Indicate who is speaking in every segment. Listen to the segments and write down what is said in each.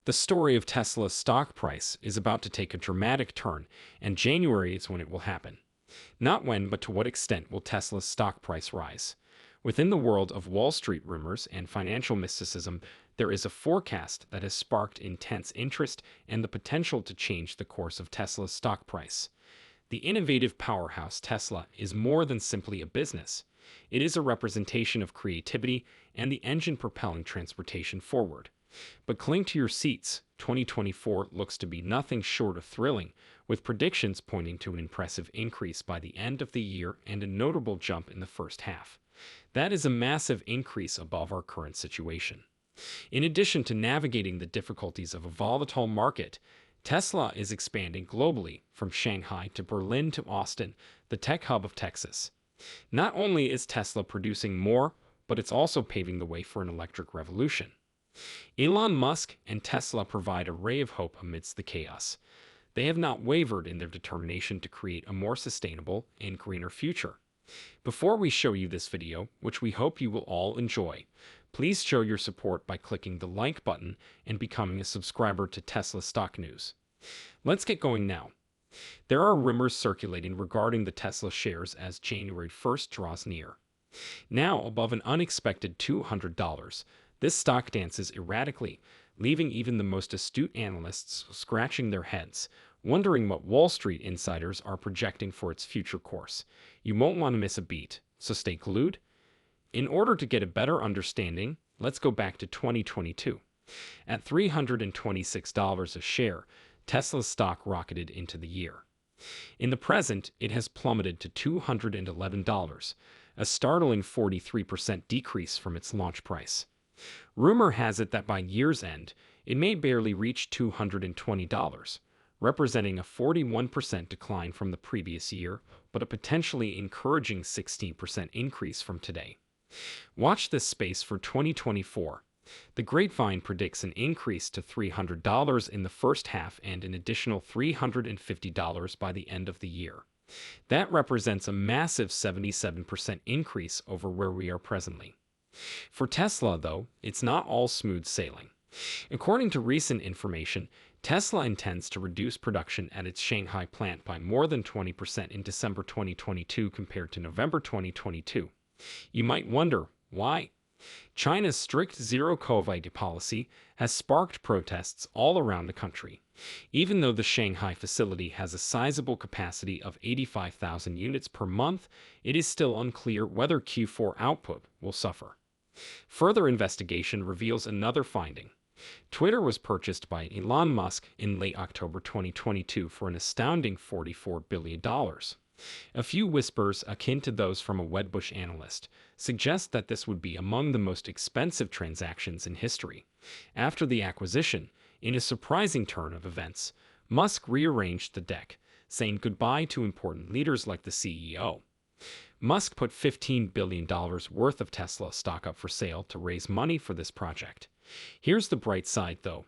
Speaker 1: The story of Tesla's stock price is about to take a dramatic turn, and January is when it will happen. Not when, but to what extent will Tesla's stock price rise? Within the world of Wall Street rumors and financial mysticism, there is a forecast that has sparked intense interest and the potential to change the course of Tesla's stock price. The innovative powerhouse Tesla is more than simply a business. It is a representation of creativity and the engine propelling transportation forward. But cling to your seats, 2024 looks to be nothing short of thrilling, with predictions pointing to an impressive increase by the end of the year and a notable jump in the first half. That is a massive increase above our current situation. In addition to navigating the difficulties of a volatile market, Tesla is expanding globally, from Shanghai to Berlin to Austin, the tech hub of Texas. Not only is Tesla producing more, but it's also paving the way for an electric revolution. Elon Musk and Tesla provide a ray of hope amidst the chaos. They have not wavered in their determination to create a more sustainable and greener future. Before we show you this video, which we hope you will all enjoy, please show your support by clicking the like button and becoming a subscriber to Tesla Stock News. Let's get going now. There are rumors circulating regarding the Tesla shares as January 1st draws near. Now above an unexpected $200, this stock dances erratically, leaving even the most astute analysts scratching their heads, wondering what Wall Street insiders are projecting for its future course. You won't want to miss a beat, so stay glued. In order to get a better understanding, let's go back to 2022. At $326 a share, Tesla's stock rocketed into the year. In the present, it has plummeted to $211, a startling 43% decrease from its launch price. Rumor has it that by year's end, it may barely reach $220, representing a 41% decline from the previous year, but a potentially encouraging 16% increase from today. Watch this space for 2024. The grapevine predicts an increase to $300 in the first half and an additional $350 by the end of the year. That represents a massive 77% increase over where we are presently. For Tesla, though, it's not all smooth sailing. According to recent information, Tesla intends to reduce production at its Shanghai plant by more than 20% in December 2022 compared to November 2022. You might wonder, why? China's strict zero-COVID policy has sparked protests all around the country. Even though the Shanghai facility has a sizable capacity of 85,000 units per month, it is still unclear whether Q4 output will suffer. Further investigation reveals another finding. Twitter was purchased by Elon Musk in late October 2022 for an astounding $44 billion. A few whispers, akin to those from a Wedbush analyst, suggest that this would be among the most expensive transactions in history. After the acquisition, in a surprising turn of events, Musk rearranged the deck, saying goodbye to important leaders like the CEO. Musk put $15 billion worth of Tesla stock up for sale to raise money for this project. Here's the bright side, though.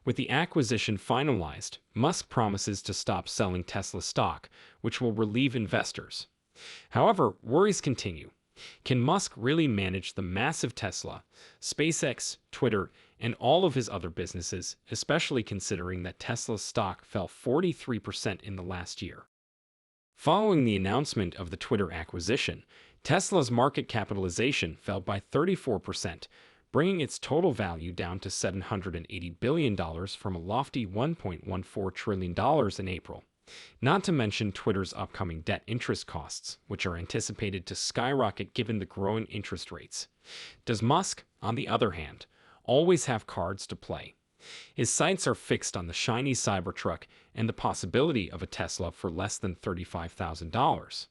Speaker 1: With the acquisition finalized, Musk promises to stop selling Tesla stock, which will relieve investors. However, worries continue. Can Musk really manage the massive Tesla, SpaceX, Twitter, and all of his other businesses, especially considering that Tesla's stock fell 43% in the last year? Following the announcement of the Twitter acquisition, Tesla's market capitalization fell by 34%, bringing its total value down to $780 billion from a lofty $1.14 trillion in April. Not to mention Twitter's upcoming debt interest costs, which are anticipated to skyrocket given the growing interest rates. Does Musk, on the other hand, always have cards to play? His sights are fixed on the shiny Cybertruck and the possibility of a Tesla for less than $35,000.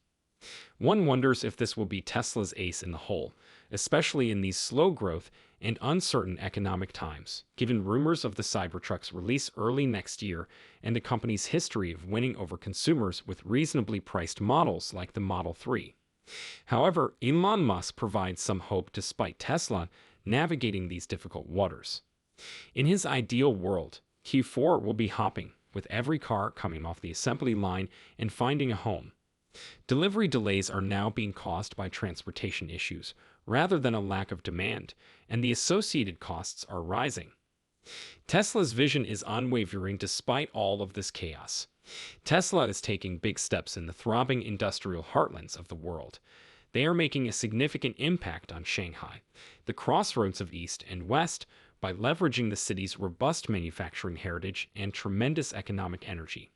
Speaker 1: One wonders if this will be Tesla's ace in the hole, especially in these slow growth and uncertain economic times, given rumors of the Cybertruck's release early next year and the company's history of winning over consumers with reasonably priced models like the Model 3. However, Elon Musk provides some hope despite Tesla navigating these difficult waters. In his ideal world, Q4 will be hopping, with every car coming off the assembly line and finding a home. Delivery delays are now being caused by transportation issues rather than a lack of demand, and the associated costs are rising. Tesla's vision is unwavering despite all of this chaos. Tesla is taking big steps in the throbbing industrial heartlands of the world. They are making a significant impact on Shanghai, the crossroads of East and West, by leveraging the city's robust manufacturing heritage and tremendous economic energy.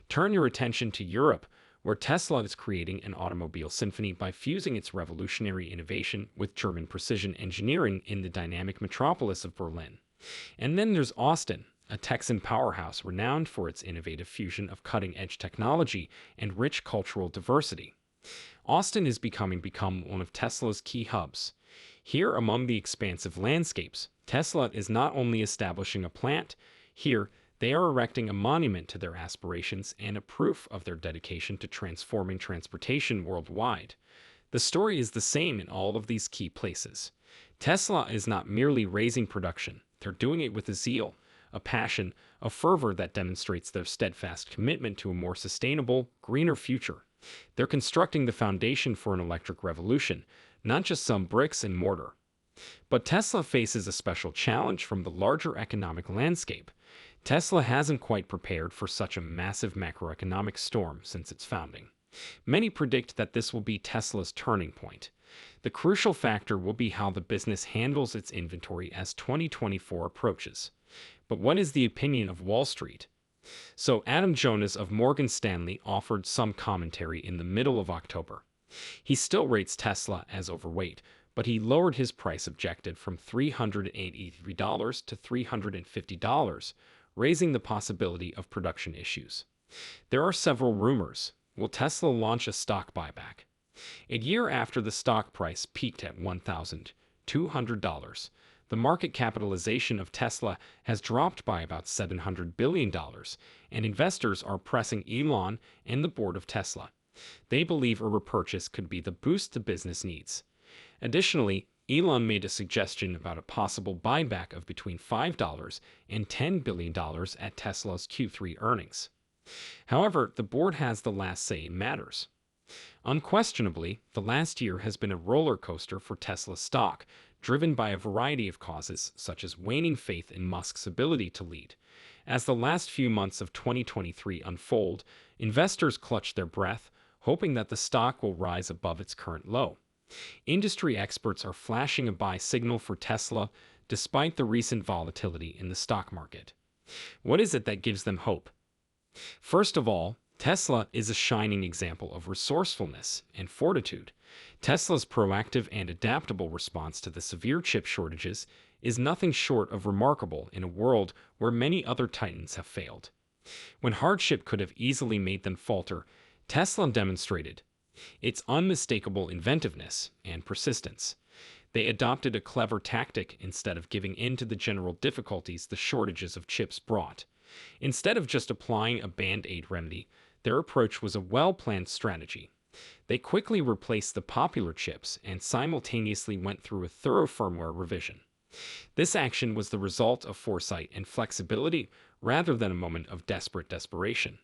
Speaker 1: Turn your attention to Europe, where Tesla is creating an automobile symphony by fusing its revolutionary innovation with German precision engineering in the dynamic metropolis of Berlin. And then there's Austin, a Texan powerhouse renowned for its innovative fusion of cutting-edge technology and rich cultural diversity. Austin is become one of Tesla's key hubs. Here, among the expansive landscapes, Tesla is not only establishing a plant. Here, they are erecting a monument to their aspirations and a proof of their dedication to transforming transportation worldwide. The story is the same in all of these key places. Tesla is not merely raising production, they're doing it with a zeal, a passion, a fervor that demonstrates their steadfast commitment to a more sustainable, greener future. They're constructing the foundation for an electric revolution, not just some bricks and mortar. But Tesla faces a special challenge from the larger economic landscape. Tesla hasn't quite prepared for such a massive macroeconomic storm since its founding. Many predict that this will be Tesla's turning point. The crucial factor will be how the business handles its inventory as 2024 approaches. But what is the opinion of Wall Street? So Adam Jonas of Morgan Stanley offered some commentary in the middle of October. He still rates Tesla as overweight, but he lowered his price objective from $383 to $350, raising the possibility of production issues. There are several rumors. Will Tesla launch a stock buyback? A year after the stock price peaked at $1,200, the market capitalization of Tesla has dropped by about $700 billion, and investors are pressing Elon and the board of Tesla. They believe a repurchase could be the boost the business needs. Additionally, Elon made a suggestion about a possible buyback of between $5 and $10 billion at Tesla's Q3 earnings. However, the board has the last say in matters. Unquestionably, the last year has been a roller coaster for Tesla stock, driven by a variety of causes, such as waning faith in Musk's ability to lead. As the last few months of 2023 unfold, investors clutch their breath, hoping that the stock will rise above its current low. Industry experts are flashing a buy signal for Tesla despite the recent volatility in the stock market. What is it that gives them hope? First of all, Tesla is a shining example of resourcefulness and fortitude. Tesla's proactive and adaptable response to the severe chip shortages is nothing short of remarkable in a world where many other titans have failed. When hardship could have easily made them falter, Tesla demonstrated its unmistakable inventiveness and persistence. They adopted a clever tactic instead of giving in to the general difficulties the shortages of chips brought. Instead of just applying a band-aid remedy, their approach was a well-planned strategy. They quickly replaced the popular chips and simultaneously went through a thorough firmware revision. This action was the result of foresight and flexibility rather than a moment of desperate desperation.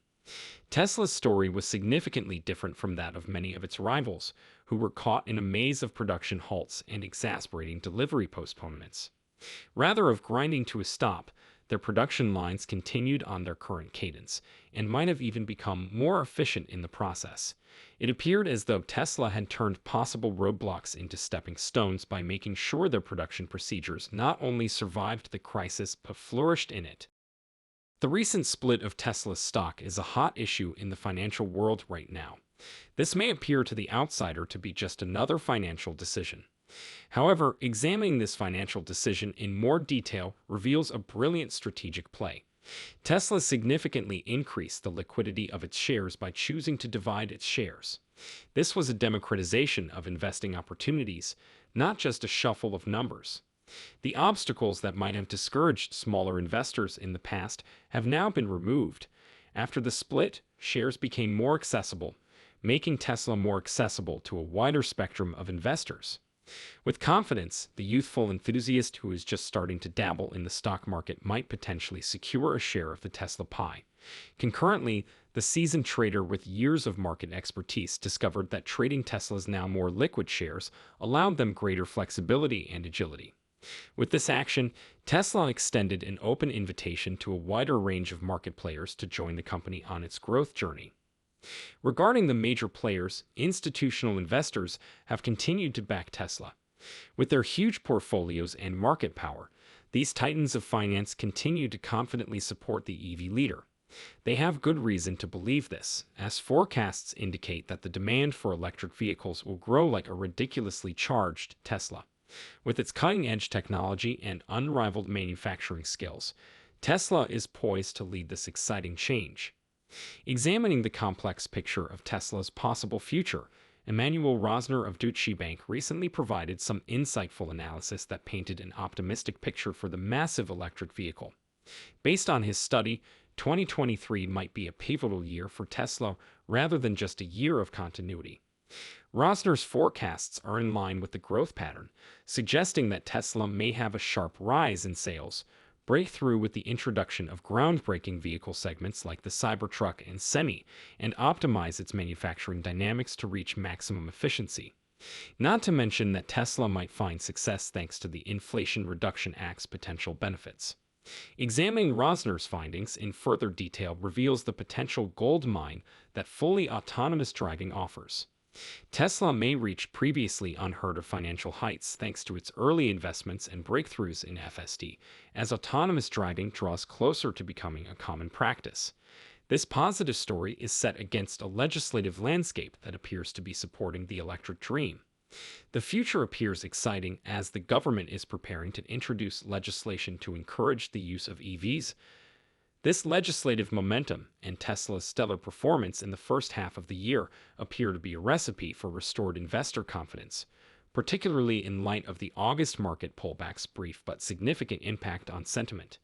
Speaker 1: Tesla's story was significantly different from that of many of its rivals, who were caught in a maze of production halts and exasperating delivery postponements. Rather of grinding to a stop, their production lines continued on their current cadence, and might have even become more efficient in the process. It appeared as though Tesla had turned possible roadblocks into stepping stones by making sure their production procedures not only survived the crisis but flourished in it. The recent split of Tesla's stock is a hot issue in the financial world right now. This may appear to the outsider to be just another financial decision. However, examining this financial decision in more detail reveals a brilliant strategic play. Tesla significantly increased the liquidity of its shares by choosing to divide its shares. This was a democratization of investing opportunities, not just a shuffle of numbers. The obstacles that might have discouraged smaller investors in the past have now been removed. After the split, shares became more accessible, making Tesla more accessible to a wider spectrum of investors. With confidence, the youthful enthusiast who is just starting to dabble in the stock market might potentially secure a share of the Tesla pie. Concurrently, the seasoned trader with years of market expertise discovered that trading Tesla's now more liquid shares allowed them greater flexibility and agility. With this action, Tesla extended an open invitation to a wider range of market players to join the company on its growth journey. Regarding the major players, institutional investors have continued to back Tesla. With their huge portfolios and market power, these titans of finance continue to confidently support the EV leader. They have good reason to believe this, as forecasts indicate that the demand for electric vehicles will grow like a ridiculously charged Tesla. With its cutting-edge technology and unrivaled manufacturing skills, Tesla is poised to lead this exciting change. Examining the complex picture of Tesla's possible future, Emmanuel Rosner of Deutsche Bank recently provided some insightful analysis that painted an optimistic picture for the massive electric vehicle. Based on his study, 2023 might be a pivotal year for Tesla rather than just a year of continuity. Rosner's forecasts are in line with the growth pattern, suggesting that Tesla may have a sharp rise in sales, break through with the introduction of groundbreaking vehicle segments like the Cybertruck and Semi, and optimize its manufacturing dynamics to reach maximum efficiency. Not to mention that Tesla might find success thanks to the Inflation Reduction Act's potential benefits. Examining Rosner's findings in further detail reveals the potential gold mine that fully autonomous driving offers. Tesla may reach previously unheard of financial heights thanks to its early investments and breakthroughs in FSD, as autonomous driving draws closer to becoming a common practice. This positive story is set against a legislative landscape that appears to be supporting the electric dream. The future appears exciting as the government is preparing to introduce legislation to encourage the use of EVs. This legislative momentum and Tesla's stellar performance in the first half of the year appear to be a recipe for restored investor confidence, particularly in light of the August market pullback's brief but significant impact on sentiment.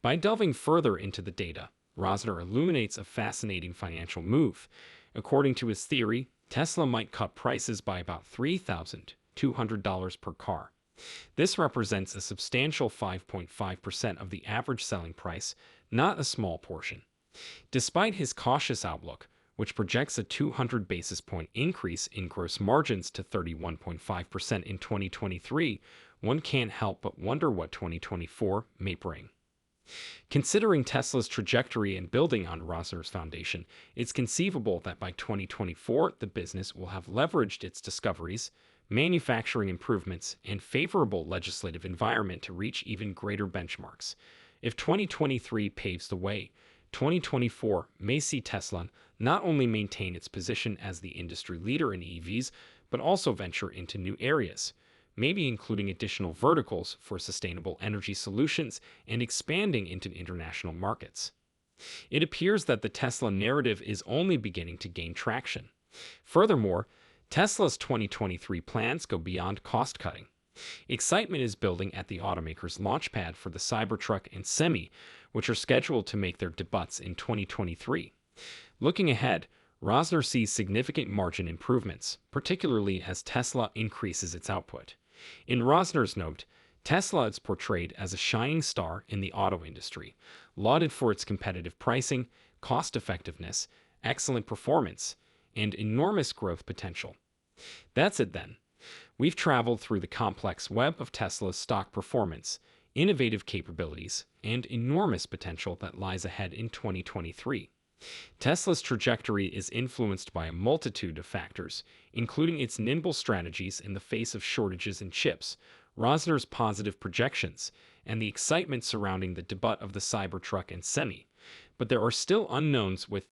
Speaker 1: By delving further into the data, Rosner illuminates a fascinating financial move. According to his theory, Tesla might cut prices by about $3,200 per car. This represents a substantial 5.5% of the average selling price, not a small portion. Despite his cautious outlook, which projects a 200 basis point increase in gross margins to 31.5% in 2023, one can't help but wonder what 2024 may bring. Considering Tesla's trajectory and building on Rosner's foundation, it's conceivable that by 2024 the business will have leveraged its discoveries, manufacturing improvements, and favorable legislative environment to reach even greater benchmarks. If 2023 paves the way, 2024 may see Tesla not only maintain its position as the industry leader in EVs, but also venture into new areas, maybe including additional verticals for sustainable energy solutions and expanding into international markets. It appears that the Tesla narrative is only beginning to gain traction. Furthermore, Tesla's 2023 plans go beyond cost-cutting. Excitement is building at the automaker's launchpad for the Cybertruck and Semi, which are scheduled to make their debuts in 2023. Looking ahead, Rosner sees significant margin improvements, particularly as Tesla increases its output. In Rosner's note, Tesla is portrayed as a shining star in the auto industry, lauded for its competitive pricing, cost-effectiveness, excellent performance, and enormous growth potential. That's it then. We've traveled through the complex web of Tesla's stock performance, innovative capabilities, and enormous potential that lies ahead in 2023. Tesla's trajectory is influenced by a multitude of factors, including its nimble strategies in the face of shortages in chips, Rosner's positive projections, and the excitement surrounding the debut of the Cybertruck and Semi. But there are still unknowns with